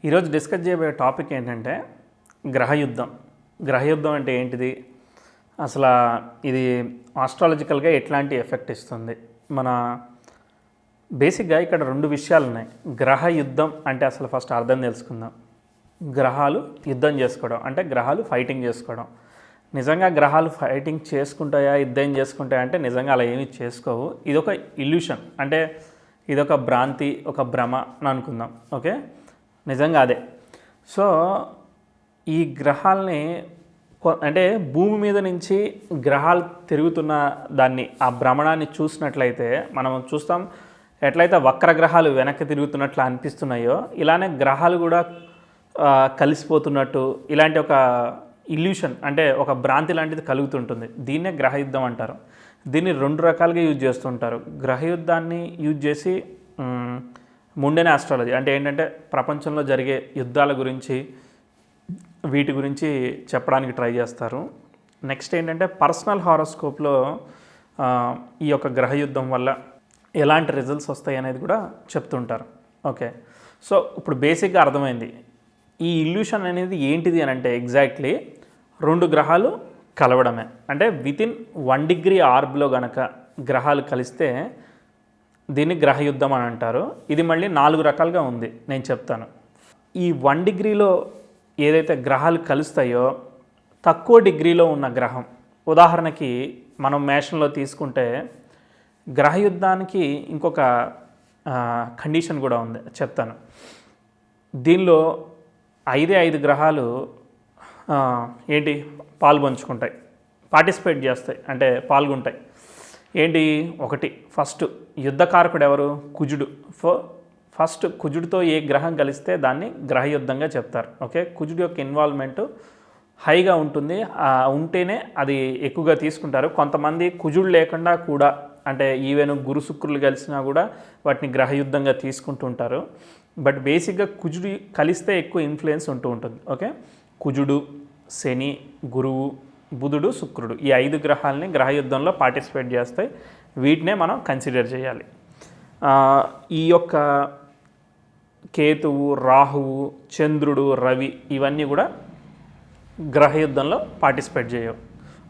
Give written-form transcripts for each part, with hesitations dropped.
ఈరోజు డిస్కస్ చేయబోయే టాపిక్ ఏంటంటే గ్రహయుద్ధం. గ్రహయుద్ధం అంటే ఏంటిది, అసలు ఇది ఆస్ట్రాలజికల్గా ఎట్లాంటి ఎఫెక్ట్ ఇస్తుంది? మన బేసిక్గా ఇక్కడ రెండు విషయాలు ఉన్నాయి. గ్రహయుద్ధం అంటే అసలు ఫస్ట్ అర్థం తెలుసుకుందాం. గ్రహాలు యుద్ధం చేసుకోవడం అంటే గ్రహాలు ఫైటింగ్ చేసుకోవడం. నిజంగా గ్రహాలు ఫైటింగ్ చేసుకుంటాయా, యుద్ధం చేసుకుంటాయా అంటే నిజంగా అలా ఏమీ చేసుకోవు. ఇదొక ఇల్యూషన్, అంటే ఇదొక భ్రాంతి, ఒక భ్రమ అని అనుకుందాం. ఓకే, నిజంగా అదే. సో ఈ గ్రహాలని అంటే భూమి మీద నుంచి గ్రహాలు తిరుగుతున్న దాన్ని, ఆ భ్రమణాన్ని చూసినట్లయితే మనం చూస్తాం, ఎట్లయితే వక్ర గ్రహాలు వెనక్కి తిరుగుతున్నట్లు అనిపిస్తున్నాయో ఇలానే గ్రహాలు కూడా కలిసిపోతున్నట్టు ఇలాంటి ఒక ఇల్యూషన్, అంటే ఒక భ్రాంతి లాంటిది కలుగుతుంటుంది. దీన్నే గ్రహయుద్ధం అంటారు. దీన్ని రెండు రకాలుగా యూజ్ చేస్తుంటారు. గ్రహయుద్ధాన్ని యూజ్ చేసి ముండెన్ ఆస్ట్రాలజీ అంటే ఏంటంటే ప్రపంచంలో జరిగే యుద్ధాల గురించి, వీటి గురించి చెప్పడానికి ట్రై చేస్తారు. నెక్స్ట్ ఏంటంటే పర్సనల్ హారోస్కోప్లో ఈ యొక్క గ్రహయుద్ధం వల్ల ఎలాంటి రిజల్ట్స్ వస్తాయి అనేది కూడా చెప్తుంటారు. ఓకే, సో ఇప్పుడు బేసిక్గా అర్థమైంది ఈ ఇల్యూషన్ అనేది ఏంటిది అని అంటే ఎగ్జాక్ట్లీ రెండు గ్రహాలు కలవడమే. అంటే వితిన్ 1 డిగ్రీ ఆర్బ్లో గనక గ్రహాలు కలిస్తే దీన్ని గ్రహయుద్ధం అని అంటారు. ఇది మళ్ళీ 4 రకాలుగా ఉంది, నేను చెప్తాను. ఈ 1 డిగ్రీలో ఏదైతే గ్రహాలు కలుస్తాయో తక్కువ డిగ్రీలో ఉన్న గ్రహం, ఉదాహరణకి మనం మేషంలో తీసుకుంటే గ్రహయుద్ధానికి ఇంకొక కండిషన్ కూడా ఉంది, చెప్తాను. దీనిలో 5 గ్రహాలు ఏంటి పాల్పంచుకుంటాయి, పార్టిసిపేట్ చేస్తాయి, అంటే పాల్గొంటాయి. ఏంటి, ఒకటి ఫస్ట్ యుద్ధకారకుడు ఎవరు? కుజుడు. ఫస్ట్ కుజుడితో ఏ గ్రహం కలిస్తే దాన్ని గ్రహయుద్ధంగా చెప్తారు. ఓకే, కుజుడు యొక్క ఇన్వాల్వ్మెంట్ హైగా ఉంటుంది, ఉంటేనే అది ఎక్కువగా తీసుకుంటారు. కొంతమంది కుజుడు లేకుండా కూడా, అంటే ఈవెన్ గురు శుక్రులు కలిసినా కూడా వాటిని గ్రహయుద్ధంగా తీసుకుంటుంటారు. బట్ బేసిక్గా కుజుడు కలిస్తే ఎక్కువ ఇన్ఫ్లుయెన్స్ ఉంటూ ఉంటుంది. ఓకే, కుజుడు, శని, గురువు, బుధుడు, శుక్రుడు, ఈ 5 గ్రహాలని గ్రహయుద్ధంలో పార్టిసిపేట్ చేస్తాయి. వీటినే మనం కన్సిడర్ చేయాలి. ఈ యొక్క కేతువు, రాహువు, చంద్రుడు, రవి ఇవన్నీ కూడా గ్రహయుద్ధంలో పార్టిసిపేట్ చేయవు.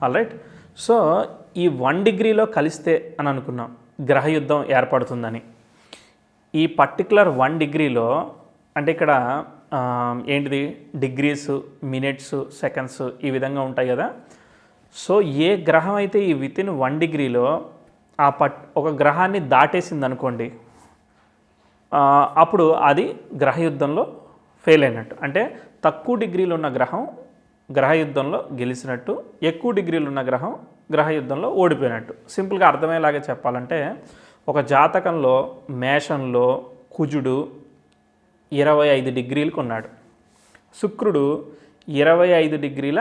ఆల్రైట్, సో ఈ 1 డిగ్రీలో కలిస్తే అని అనుకున్నాం గ్రహయుద్ధం ఏర్పడుతుందని. ఈ పర్టికులర్ 1 డిగ్రీలో అంటే ఇక్కడ ఏంటిది, డిగ్రీస్, మినిట్స్, సెకండ్స్ ఈ విధంగా ఉంటాయి కదా. సో ఏ గ్రహం అయితే ఈ వితిన్ 1 డిగ్రీలో ఒక గ్రహాన్ని దాటేసింది అనుకోండి, అప్పుడు అది గ్రహయుద్ధంలో ఫెయిల్ అయినట్టు. అంటే తక్కువ డిగ్రీలో ఉన్న గ్రహం గ్రహయుద్ధంలో గెలిచినట్టు, ఎక్కువ డిగ్రీలు ఉన్న గ్రహం గ్రహయుద్ధంలో ఓడిపోయినట్టు. సింపుల్గా అర్థమయ్యేలాగా చెప్పాలంటే, ఒక జాతకంలో మేషంలో కుజుడు 25 డిగ్రీలకు ఉన్నాడు, శుక్రుడు 25 డిగ్రీల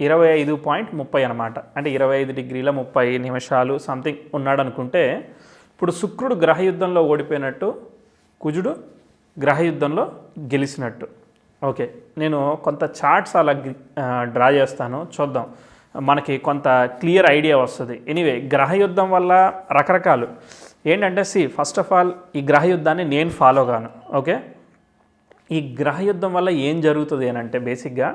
25.30 అనమాట, అంటే 25 డిగ్రీల 30 నిమిషాలు సంథింగ్ ఉన్నాడు అనుకుంటే, ఇప్పుడు శుక్రుడు గ్రహయుద్ధంలో ఓడిపోయినట్టు, కుజుడు గ్రహయుద్ధంలో గెలిచినట్టు. ఓకే, నేను కొంత చార్ట్స్ అలా డ్రా చేస్తాను, చూద్దాం, మనకి కొంత క్లియర్ ఐడియా వస్తుంది. ఎనీవే, గ్రహయుద్ధం వల్ల రకరకాలు ఏంటంటే, ఫస్ట్ ఆఫ్ ఆల్ ఈ గ్రహయుద్ధాన్ని నేను ఫాలో కాను. ఓకే, ఈ గ్రహయుద్ధం వల్ల ఏం జరుగుతుంది అని అంటే బేసిక్గా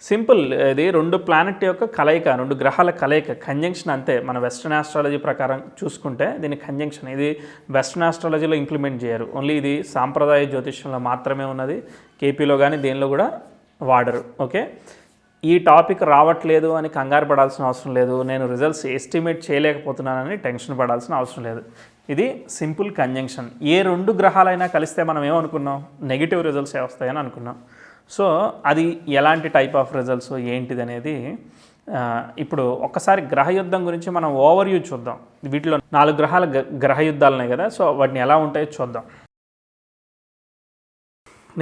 సింపుల్, ఇది 2 ప్లానెట్ యొక్క కలయిక, 2 గ్రహాల కలయిక, కంజంక్షన్ అంతే. మన వెస్ట్రన్ ఆస్ట్రాలజీ ప్రకారం చూసుకుంటే దీని కంజంక్షన్. ఇది వెస్ట్రన్ ఆస్ట్రాలజీలో ఇంప్లిమెంట్ చేయరు, ఓన్లీ ఇది సాంప్రదాయ జ్యోతిష్యంలో మాత్రమే ఉన్నది. కేపీలో కానీ దేనిలో కూడా వాడరు. ఓకే, ఈ టాపిక్ రావట్లేదు అని కంగారు పడాల్సిన అవసరం లేదు, నేను రిజల్ట్స్ ఎస్టిమేట్ చేయలేకపోతున్నానని టెన్షన్ పడాల్సిన అవసరం లేదు. ఇది సింపుల్ కంజంక్షన్. ఏ 2 గ్రహాలైనా కలిస్తే మనం ఏమనుకున్నాం, నెగిటివ్ రిజల్ట్స్ వస్తాయని అనుకున్నాం. సో అది ఎలాంటి టైప్ ఆఫ్ రిజల్ట్స్ ఏంటిది అనేది ఇప్పుడు ఒక్కసారి గ్రహయుద్ధం గురించి మనం ఓవర్వ్యూ చూద్దాం. వీటిలో 4 గ్రహాల గ్రహయుద్ధాలు ఉన్నాయి కదా, సో వాటిని ఎలా ఉంటాయో చూద్దాం.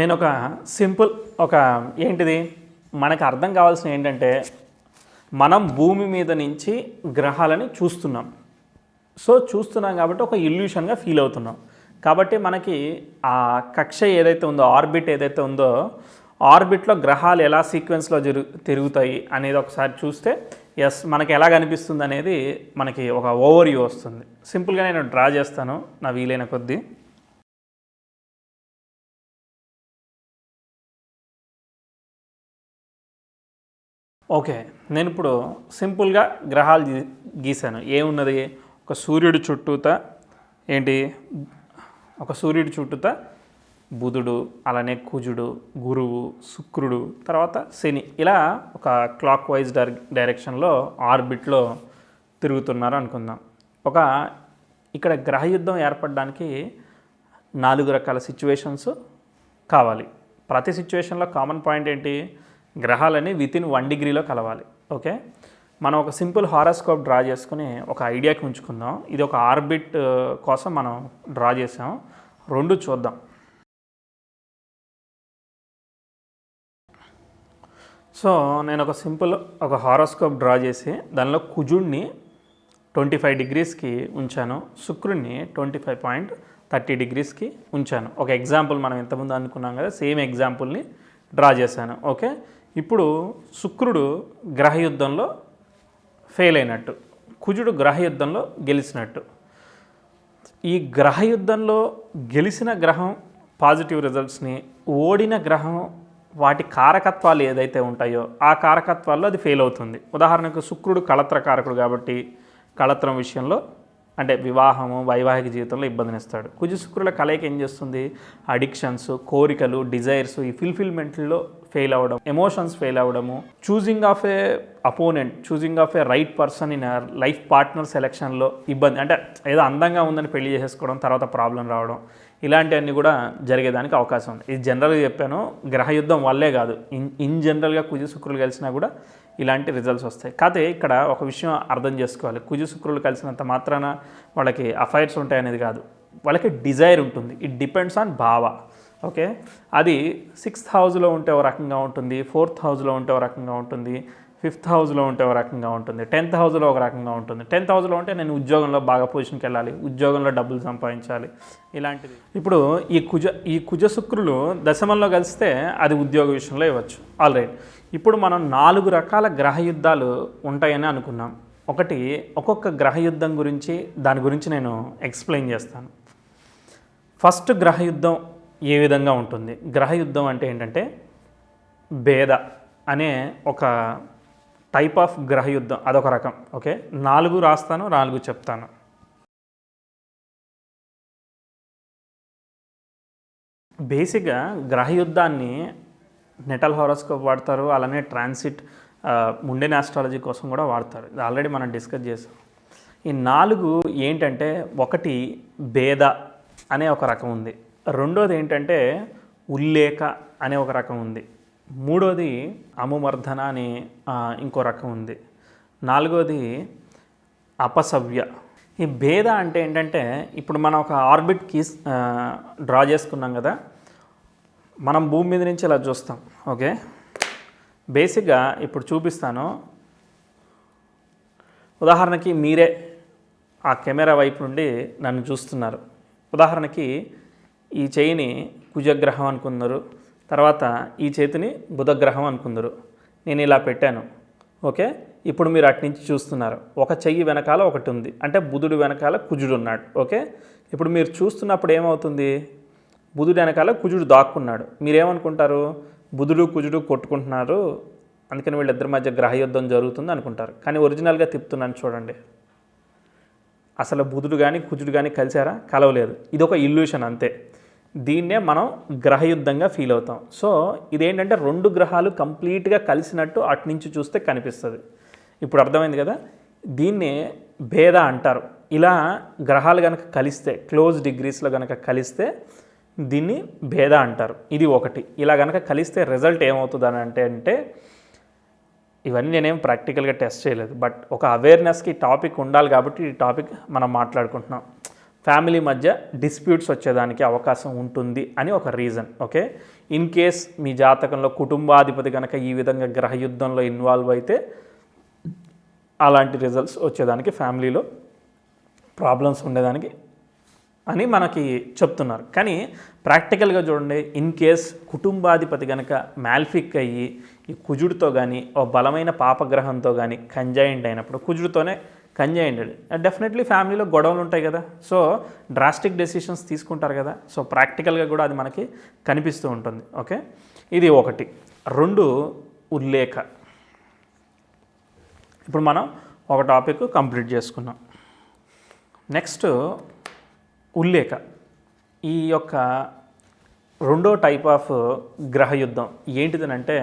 నేను ఒక సింపుల్ ఏంటిది మనకు అర్థం కావాల్సిన ఏంటంటే, మనం భూమి మీద నుంచి గ్రహాలని చూస్తున్నాం. సో చూస్తున్నాం కాబట్టి ఒక ఇల్యూషన్గా ఫీల్ అవుతున్నాం. కాబట్టి మనకి ఆ కక్ష ఏదైతే ఉందో, ఆర్బిట్ ఏదైతే ఉందో, ఆర్బిట్లో గ్రహాలు ఎలా సీక్వెన్స్లో తిరుగుతాయి అనేది ఒకసారి చూస్తే ఎస్ మనకి ఎలా కనిపిస్తుంది అనేది మనకి ఒక ఓవర్వ్యూ వస్తుంది. సింపుల్గా నేను డ్రా చేస్తాను నా వీలైన కొద్దీ. ఓకే, నేను ఇప్పుడు సింపుల్గా గ్రహాలు గీశాను. ఏమున్నది, ఒక సూర్యుడి చుట్టూతా ఏంటి, ఒక సూర్యుడి చుట్టూతా బుధుడు, అలానే కుజుడు, గురువు, శుక్రుడు, తర్వాత శని, ఇలా ఒక క్లాక్ వైజ్ డైరెక్షన్లో ఆర్బిట్లో తిరుగుతున్నారు అనుకుందాం. ఇక్కడ గ్రహయుద్ధం ఏర్పడడానికి 4 రకాల సిచ్యువేషన్స్ కావాలి. ప్రతి సిచ్యువేషన్లో కామన్ పాయింట్ ఏంటి, గ్రహాలని వితిన్ 1 డిగ్రీలో కలవాలి. ఓకే, మనం ఒక సింపుల్ హారోస్కోప్ డ్రా చేసుకుని ఒక ఐడియాకి ఉంచుకుందాం. ఇది ఒక ఆర్బిట్ కోసం మనం డ్రా చేసాం. 2 చూద్దాం. సో నేను ఒక హారోస్కోప్ డ్రా చేసి దానిలో కుజుడిని 25 డిగ్రీస్కి ఉంచాను, శుక్రుడిని 25.30 డిగ్రీస్కి ఉంచాను. ఒక ఎగ్జాంపుల్ మనం ఇంతకుముందు అనుకున్నాం కదా, సేమ్ ఎగ్జాంపుల్ని డ్రా చేశాను. ఓకే, ఇప్పుడు శుక్రుడు గ్రహయుద్ధంలో ఫెయిల్ అయినట్టు, కుజుడు గ్రహయుద్ధంలో గెలిచినట్టు. ఈ గ్రహయుద్ధంలో గెలిచిన గ్రహం పాజిటివ్ రిజల్ట్స్ని, ఓడిన గ్రహం వాటి కారకత్వాలు ఏదైతే ఉంటాయో ఆ కారకత్వాల్లో అది ఫెయిల్ అవుతుంది. ఉదాహరణకు శుక్రుడు కళత్ర కారకుడు కాబట్టి కళత్రం విషయంలో అంటే వివాహము, వైవాహిక జీవితంలో ఇబ్బందినిస్తాడు. కుజ శుక్రుల కలయిక ఏం చేస్తుంది, అడిక్షన్స్, కోరికలు, డిజైర్స్, ఈ ఫుల్ఫిల్మెంట్లో ఫెయిల్ అవ్వడం, ఎమోషన్స్ ఫెయిల్ అవ్వడము, choosing of a opponent, choosing of a right person in life partner సెలెక్షన్లో ఇబ్బంది, అంటే ఏదో అందంగా ఉందని పెళ్లి చేసేసుకోవడం, తర్వాత ప్రాబ్లం రావడం, ఇలాంటివన్నీ కూడా జరిగేదానికి అవకాశం ఉంది. ఇది జనరల్గా చెప్పాను, గ్రహయుద్ధం వల్లే కాదు, ఇన్ జనరల్గా కుజ శుక్రులు కలిసినా కూడా ఇలాంటి రిజల్ట్స్ వస్తాయి. కాకపోతే ఇక్కడ ఒక విషయం అర్థం చేసుకోవాలి, కుజ శుక్రులు కలిసినంత మాత్రాన వాళ్ళకి అఫైర్స్ ఉంటాయనేది కాదు, వాళ్ళకి డిజైర్ ఉంటుంది. ఇట్ డిపెండ్స్ ఆన్ భావ. ఓకే, అది 6th హౌస్లో ఉంటే ఒక రకంగా ఉంటుంది, 4th హౌస్లో ఉంటే ఒక రకంగా ఉంటుంది, 5th హౌస్లో ఉంటే ఒక రకంగా ఉంటుంది, 10th హౌస్లో ఒక రకంగా ఉంటుంది. 10th హౌస్లో ఉంటే నేను ఉద్యోగంలో బాగా పొజిషన్కి వెళ్ళాలి, ఉద్యోగంలో డబ్బులు సంపాదించాలి, ఇలాంటిది. ఇప్పుడు ఈ కుజ శుక్రులు దశమంలో కలిస్తే అది ఉద్యోగ విషయంలో ఇవ్వచ్చు. ఆల్రైట్, ఇప్పుడు మనం 4 రకాల గ్రహయుద్ధాలు ఉంటాయని అనుకున్నాం. ఒక్కొక్క గ్రహయుద్ధం గురించి దాని గురించి నేను ఎక్స్ప్లెయిన్ చేస్తాను. ఫస్ట్ గ్రహయుద్ధం ఏ విధంగా ఉంటుంది, గ్రహయుద్ధం అంటే ఏంటంటే భేద అనే ఒక టైప్ ఆఫ్ గ్రహయుద్ధం, అదొక రకం. ఓకే, 4 రాస్తాను, 4 చెప్తాను. బేసిక్గా గ్రహయుద్ధాన్ని నెటల్ హారోస్కోప్ వాడతారు, అలానే ట్రాన్సిట్ ముండెన్ ఆస్ట్రాలజీ కోసం కూడా వాడతారు. ఇది ఆల్రెడీ మనం డిస్కస్ చేసాం. ఈ 4 ఏంటంటే, ఒకటి భేద అనే ఒక రకం ఉంది, రెండోది ఏంటంటే ఉల్లేఖ అనే ఒక రకం ఉంది, మూడోది అముమర్ధన అని ఇంకో రకం ఉంది, 4వది అపసవ్య. ఈ భేద అంటే ఏంటంటే, ఇప్పుడు మనం ఒక ఆర్బిట్కి డ్రా చేసుకున్నాం కదా, మనం భూమి మీద నుంచి ఇలా చూస్తాం. ఓకే, బేసిక్గా ఇప్పుడు చూపిస్తాను. ఉదాహరణకి మీరే ఆ కెమెరా వైపు నుండి నన్ను చూస్తున్నారు. ఉదాహరణకి ఈ చెయ్యిని కుజగ్రహం అనుకున్నారు, తర్వాత ఈ చేతిని బుధగ్రహం అనుకుందరు. నేను ఇలా పెట్టాను. ఓకే, ఇప్పుడు మీరు అటు నుంచి చూస్తున్నారు, ఒక చెయ్యి వెనకాల ఒకటి ఉంది, అంటే బుధుడు వెనకాల కుజుడు ఉన్నాడు. ఓకే, ఇప్పుడు మీరు చూస్తున్నప్పుడు ఏమవుతుంది, బుధుడు వెనకాల కుజుడు దాక్కున్నాడు. మీరేమనుకుంటారు, బుధుడు కుజుడు కొట్టుకుంటున్నారు, అందుకని వీళ్ళిద్దరి మధ్య గ్రహయుద్ధం జరుగుతుంది అనుకుంటారు. కానీ ఒరిజినల్గా తిప్పుతున్నాను చూడండి, అసలు బుధుడు కానీ కుజుడు కానీ కలిసారా, కలవలేదు. ఇది ఒక ఇల్యూషన్ అంతే. దీన్నే మనం గ్రహయుద్ధంగా ఫీల్ అవుతాం. సో ఇదేంటంటే 2 గ్రహాలు కంప్లీట్గా కలిసినట్టు అటు నుంచి చూస్తే కనిపిస్తుంది. ఇప్పుడు అర్థమైంది కదా, దీన్నే భేద అంటారు. ఇలా గ్రహాలు కనుక కలిస్తే, క్లోజ్ డిగ్రీస్లో కనుక కలిస్తే దీన్ని భేద అంటారు. ఇది ఒకటి. ఇలా కనుక కలిస్తే రిజల్ట్ ఏమవుతుంది అని అంటే ఇవన్నీ నేనేం ప్రాక్టికల్గా టెస్ట్ చేయలేదు, బట్ ఒక అవేర్నెస్కి టాపిక్ ఉండాలి కాబట్టి ఈ టాపిక్ మనం మాట్లాడుకుంటున్నాం. ఫ్యామిలీ మధ్య డిస్ప్యూట్స్ వచ్చేదానికి అవకాశం ఉంటుంది అని ఒక రీజన్. ఓకే, ఇన్ కేస్ మీ జాతకంలో కుటుంబాధిపతి కనుక ఈ విధంగా గ్రహయుద్ధంలో ఇన్వాల్వ్ అయితే అలాంటి రిజల్ట్స్ వచ్చేదానికి, ఫ్యామిలీలో ప్రాబ్లమ్స్ ఉండేదానికి అని మనకి చెప్తున్నారు. కానీ ప్రాక్టికల్గా చూడండి, ఇన్ కేస్ కుటుంబాధిపతి కనుక మ్యాల్ఫిక్ అయ్యి ఈ కుజుడితో కానీ ఓ బలమైన పాపగ్రహంతో కానీ కంజైండ్ అయినప్పుడు, కుజుడితోనే కంజైండెడ్, డెఫినెట్లీ ఫ్యామిలీలో గొడవలు ఉంటాయి కదా. సో డ్రాస్టిక్ డెసిషన్స్ తీసుకుంటారు కదా. సో ప్రాక్టికల్గా కూడా అది మనకి కనిపిస్తూ ఉంటుంది. ఓకే, ఇది ఒకటి. 2 ఉల్లేఖ. ఇప్పుడు మనం ఒక టాపిక్ కంప్లీట్ చేసుకున్నాం. నెక్స్ట్ ఉల్లేఖ. ఈ యొక్క రెండో టైప్ ఆఫ్ గ్రహయుద్ధం ఏంటిదనంటే,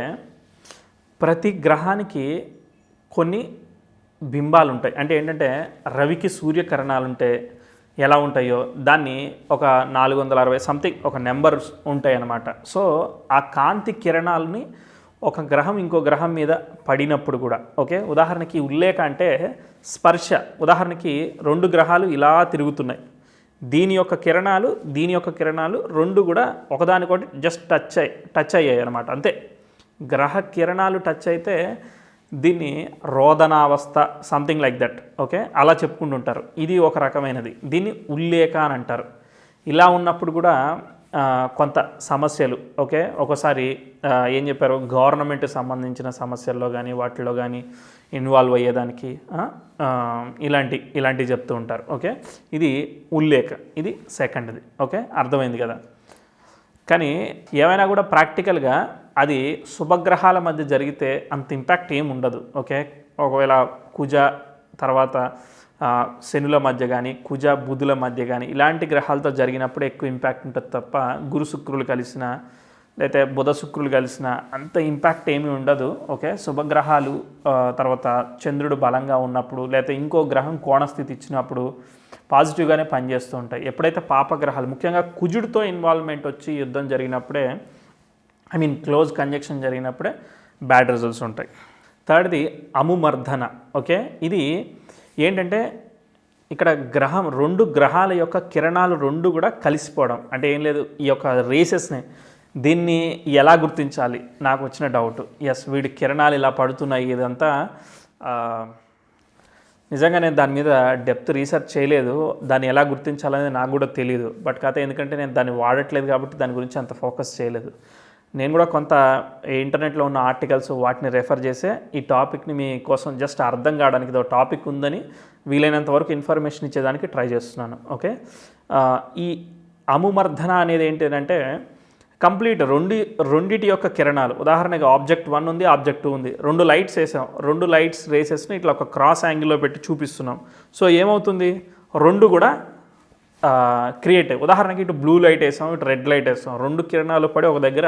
ప్రతి గ్రహానికి కొన్ని బింబాలు ఉంటాయి. అంటే ఏంటంటే రవికి సూర్యకిరణాలు ఉంటే ఎలా ఉంటాయో దాన్ని ఒక 460 సంథింగ్ ఒక నెంబర్స్ ఉంటాయి అన్నమాట. సో ఆ కాంతి కిరణాలని ఒక గ్రహం ఇంకో గ్రహం మీద పడినప్పుడు కూడా, ఓకే, ఉదాహరణకి ఉల్లేఖ అంటే స్పర్శ. ఉదాహరణకి 2 గ్రహాలు ఇలా తిరుగుతున్నాయి, దీని యొక్క కిరణాలు రెండు కూడా ఒకదానికొకటి జస్ట్ టచ్ అయ్యాయి అనమాట, అంతే. గ్రహ కిరణాలు టచ్ అయితే దీన్ని రోదనావస్థ, సంథింగ్ లైక్ దట్, ఓకే, అలా చెప్పుకుంటుంటారు. ఇది ఒక రకమైనది, దీన్ని ఉల్లేఖ అని అంటారు. ఇలా ఉన్నప్పుడు కూడా కొంత సమస్యలు, ఓకే, ఒకసారి ఏం చెప్పారు, గవర్నమెంట్ సంబంధించిన సమస్యల్లో కానీ వాటిల్లో కానీ ఇన్వాల్వ్ అయ్యేదానికి ఇలాంటివి చెప్తూ ఉంటారు. ఓకే, ఇది ఉల్లేఖ, ఇది సెకండ్ది. ఓకే, అర్థమైంది కదా. కానీ ఏమైనా కూడా ప్రాక్టికల్గా అది శుభగ్రహాల మధ్య జరిగితే అంత ఇంపాక్ట్ ఏమి ఉండదు. ఓకే, ఒకవేళ కుజ తర్వాత శనుల మధ్య కానీ కుజ బుధుల మధ్య కానీ ఇలాంటి గ్రహాలతో జరిగినప్పుడు ఎక్కువ ఇంపాక్ట్ ఉంటుంది తప్ప, గురు శుక్రులు కలిసిన లేకపోతే బుధ శుక్రులు కలిసిన అంత ఇంపాక్ట్ ఏమీ ఉండదు. ఓకే, శుభగ్రహాలు తర్వాత చంద్రుడు బలంగా ఉన్నప్పుడు లేకపోతే ఇంకో గ్రహం కోణస్థితి ఇచ్చినప్పుడు పాజిటివ్గానే పనిచేస్తూ ఉంటాయి. ఎప్పుడైతే పాపగ్రహాలు ముఖ్యంగా కుజుడితో ఇన్వాల్వ్మెంట్ వచ్చి యుద్ధం జరిగినప్పుడే, క్లోజ్ కంజంక్షన్ జరిగినప్పుడే బ్యాడ్ రిజల్ట్స్ ఉంటాయి. థర్డ్ది అముమర్ధన. ఓకే, ఇది ఏంటంటే ఇక్కడ రెండు గ్రహాల యొక్క కిరణాలు రెండు కూడా కలిసిపోవడం. అంటే ఏం లేదు, ఈ యొక్క రేసెస్ని దీన్ని ఎలా గుర్తించాలి, నాకు వచ్చిన డౌట్. ఎస్, వీడి కిరణాలు ఇలా పడుతున్నాయి, ఇదంతా నిజంగా నేను దాని మీద డెప్త్ రీసెర్చ్ చేయలేదు, దాన్ని ఎలా గుర్తించాలనేది నాకు కూడా తెలియదు. బట్ కాకపోతే ఎందుకంటే నేను దాన్ని వాడట్లేదు కాబట్టి దాని గురించి అంత ఫోకస్ చేయలేదు. నేను కూడా కొంత ఇంటర్నెట్లో ఉన్న ఆర్టికల్స్ వాటిని రెఫర్ చేసే ఈ టాపిక్ని మీకోసం జస్ట్ అర్థం కావడానికి ఇది ఒక టాపిక్ ఉందని వీలైనంత వరకు ఇన్ఫర్మేషన్ ఇచ్చేదానికి ట్రై చేస్తున్నాను. ఓకే, ఈ అముమర్ధన అనేది ఏంటంటే కంప్లీట్ రెండిటి యొక్క కిరణాలు. ఉదాహరణకి ఆబ్జెక్ట్ 1 ఉంది, ఆబ్జెక్ట్ 2 ఉంది, 2 లైట్స్ వేసాం, 2 లైట్స్ రేసెస్ని ఇట్లా ఒక క్రాస్ యాంగిల్లో పెట్టి చూపిస్తున్నాం. సో ఏమవుతుంది, 2 కూడా క్రియేట్ అయ్యి, ఉదాహరణకి ఇటు బ్లూ లైట్ వేసాం, ఇటు రెడ్ లైట్ వేసాం, 2 కిరణాలు పడి ఒక దగ్గర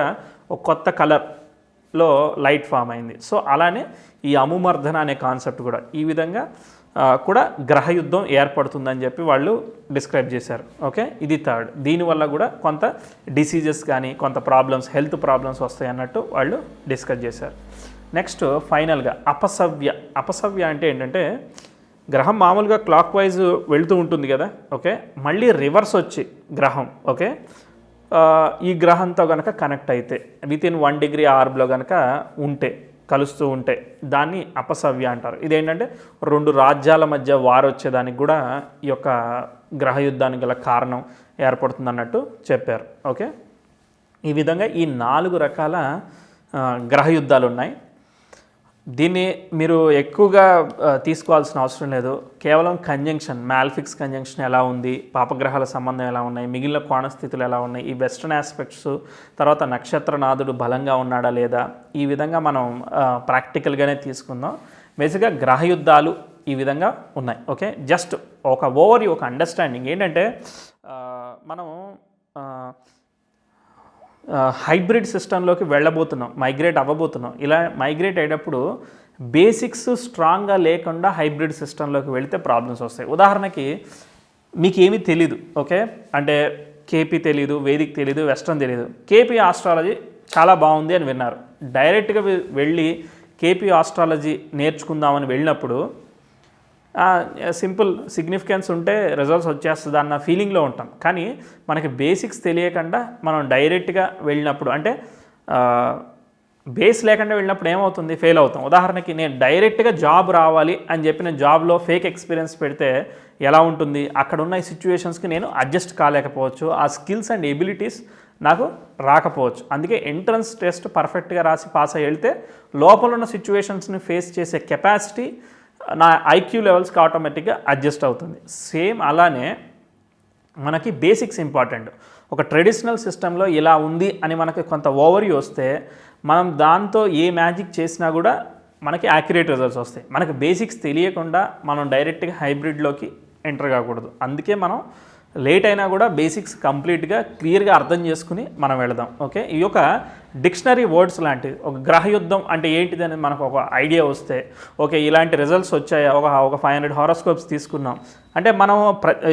ఒక కొత్త కలర్లో లైట్ ఫామ్ అయింది. సో అలానే ఈ అముమర్ధన అనే కాన్సెప్ట్ కూడా ఈ విధంగా కూడా గ్రహయుద్ధం ఏర్పడుతుందని చెప్పి వాళ్ళు డిస్క్రైబ్ చేశారు. ఓకే, ఇది థర్డ్. దీనివల్ల కూడా కొంత డిసీజెస్ కానీ కొంత ప్రాబ్లమ్స్, హెల్త్ ప్రాబ్లమ్స్ వస్తాయి అన్నట్టు వాళ్ళు డిస్కస్ చేశారు. నెక్స్ట్ ఫైనల్గా అపసవ్య అంటే ఏంటంటే, గ్రహం మామూలుగా క్లాక్ వైజ్ వెళుతూ ఉంటుంది కదా, ఓకే, మళ్ళీ రివర్స్ వచ్చి గ్రహం, ఓకే, ఈ గ్రహంతో కనుక కనెక్ట్ అయితే వితిన్ 1 డిగ్రీ ఆర్బ్లో కనుక కలుస్తూ ఉంటే దాన్ని అపసవ్య అంటారు. ఇదేంటంటే 2 రాజ్యాల మధ్య వార్ వచ్చేదానికి కూడా ఈ యొక్క గ్రహయుద్ధానికి గల కారణం ఏర్పడుతుంది అన్నట్టు చెప్పారు. ఓకే, ఈ విధంగా ఈ 4 రకాల గ్రహయుద్ధాలు ఉన్నాయి. దీన్ని మీరు ఎక్కువగా తీసుకోవాల్సిన అవసరం లేదు. కేవలం కంజంక్షన్, మ్యాల్ఫిక్స్ కంజంక్షన్ ఎలా ఉంది, పాపగ్రహాల సంబంధం ఎలా ఉన్నాయి, మిగిలిన కోణస్థితులు ఎలా ఉన్నాయి, ఈ వెస్టర్న్ ఆస్పెక్ట్స్, తర్వాత నక్షత్రనాథుడు బలంగా ఉన్నాడా లేదా, ఈ విధంగా మనం ప్రాక్టికల్గానే తీసుకుందాం. బేసిక్గా గ్రహయుద్ధాలు ఈ విధంగా ఉన్నాయి. ఓకే, జస్ట్ ఒక ఓవర్ ఒక అండర్స్టాండింగ్ ఏంటంటే, మనం హైబ్రిడ్ సిస్టంలోకి వెళ్ళబోతున్నాం, మైగ్రేట్ అవ్వబోతున్నాం. ఇలా మైగ్రేట్ అయ్యేటప్పుడు బేసిక్స్ స్ట్రాంగ్గా లేకుండా హైబ్రిడ్ సిస్టంలోకి వెళితే ప్రాబ్లమ్స్ వస్తాయి. ఉదాహరణకి మీకు ఏమీ తెలీదు, ఓకే, అంటే కేపీ తెలీదు, వేదిక్ తెలీదు, వెస్ట్రన్ తెలీదు, కేపీ ఆస్ట్రాలజీ చాలా బాగుంది అని విన్నారు. డైరెక్ట్గా వెళ్ళి కేపీ ఆస్ట్రాలజీ నేర్చుకుందామని వెళ్ళినప్పుడు సింపుల్ సిగ్నిఫికెన్స్ ఉంటే రిజల్ట్స్ వచ్చేస్తుంది అన్న ఫీలింగ్లో ఉంటాం. కానీ మనకి బేసిక్స్ తెలియకుండా మనం డైరెక్ట్గా వెళ్ళినప్పుడు, అంటే బేస్ లేకుండా వెళ్ళినప్పుడు ఏమవుతుంది, ఫెయిల్ అవుతాం. ఉదాహరణకి నేను డైరెక్ట్గా జాబ్ రావాలి అని చెప్పి నేను జాబ్లో ఫేక్ ఎక్స్పీరియన్స్ పెడితే ఎలా ఉంటుంది, అక్కడ ఉన్న ఈ సిచ్యువేషన్స్కి నేను అడ్జస్ట్ కాలేకపోవచ్చు, ఆ స్కిల్స్ అండ్ ఎబిలిటీస్ నాకు రాకపోవచ్చు. అందుకే ఎంట్రన్స్ టెస్ట్ పర్ఫెక్ట్గా రాసి పాస్ అయ్యి వెళ్తే లోపల ఉన్న సిచ్యువేషన్స్ని ఫేస్ చేసే కెపాసిటీ నా ఐక్యూ లెవెల్స్కి ఆటోమేటిక్గా అడ్జస్ట్ అవుతుంది. సేమ్ అలానే మనకి బేసిక్స్ ఇంపార్టెంట్. ఒక ట్రెడిషనల్ సిస్టంలో ఇలా ఉంది అని మనకి కొంత ఓవర్వ్యూ వస్తే మనం దాంతో ఏ మ్యాజిక్ చేసినా కూడా మనకి యాక్యురేట్ రిజల్ట్స్ వస్తాయి. మనకి బేసిక్స్ తెలియకుండా మనం డైరెక్ట్గా హైబ్రిడ్లోకి ఎంటర్ కాకూడదు. అందుకే మనం లేట్ అయినా కూడా బేసిక్స్ కంప్లీట్గా క్లియర్గా అర్థం చేసుకుని మనం వెళదాం. ఓకే, ఈ యొక్క డిక్షనరీ వర్డ్స్ లాంటివి, ఒక గ్రహయుద్ధం అంటే ఏంటిది అనేది మనకు ఒక ఐడియా వస్తే, ఓకే ఇలాంటి రిజల్ట్స్ వచ్చాయా, ఒక 500 హారోస్కోప్స్ తీసుకున్నాం అంటే మనం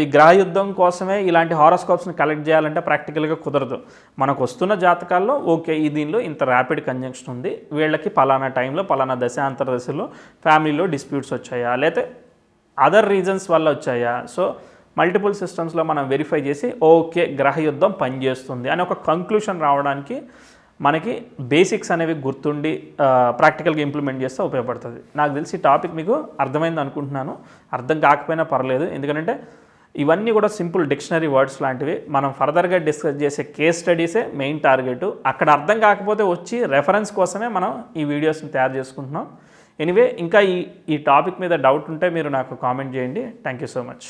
ఈ గ్రహయుద్ధం కోసమే ఇలాంటి హారోస్కోప్స్ని కలెక్ట్ చేయాలంటే ప్రాక్టికల్గా కుదరదు. మనకు వస్తున్న జాతకాల్లో ఓకే ఈ దీనిలో ఇంత ర్యాపిడ్ కంజంక్షన్ ఉంది, వీళ్ళకి పలానా టైంలో పలానా దశాంతర దశలో ఫ్యామిలీలో డిస్ప్యూట్స్ వచ్చాయా, లేకపోతే అదర్ రీజన్స్ వల్ల వచ్చాయా, సో మల్టిపుల్ సిస్టమ్స్లో మనం వెరిఫై చేసి ఓకే గ్రహయుద్ధం పనిచేస్తుంది అని ఒక కంక్లూషన్ రావడానికి మనకి బేసిక్స్ అనేవి గుర్తుండి ప్రాక్టికల్గా ఇంప్లిమెంట్ చేస్తే ఉపయోగపడుతుంది. నాకు తెలిసి టాపిక్ మీకు అర్థమైంది అనుకుంటున్నాను. అర్థం కాకపోయినా పర్లేదు, ఎందుకంటే ఇవన్నీ కూడా సింపుల్ డిక్షనరీ వర్డ్స్ లాంటివి. మనం ఫర్దర్గా డిస్కస్ చేసే కేస్ స్టడీసే మెయిన్ టార్గెట్. అక్కడ అర్థం కాకపోతే వచ్చి రెఫరెన్స్ కోసమే మనం ఈ వీడియోస్ని తయారు చేసుకుంటున్నాం. ఎనీవే, ఇంకా ఈ టాపిక్ మీద డౌట్ ఉంటే మీరు నాకు కామెంట్ చేయండి. Thank you so much.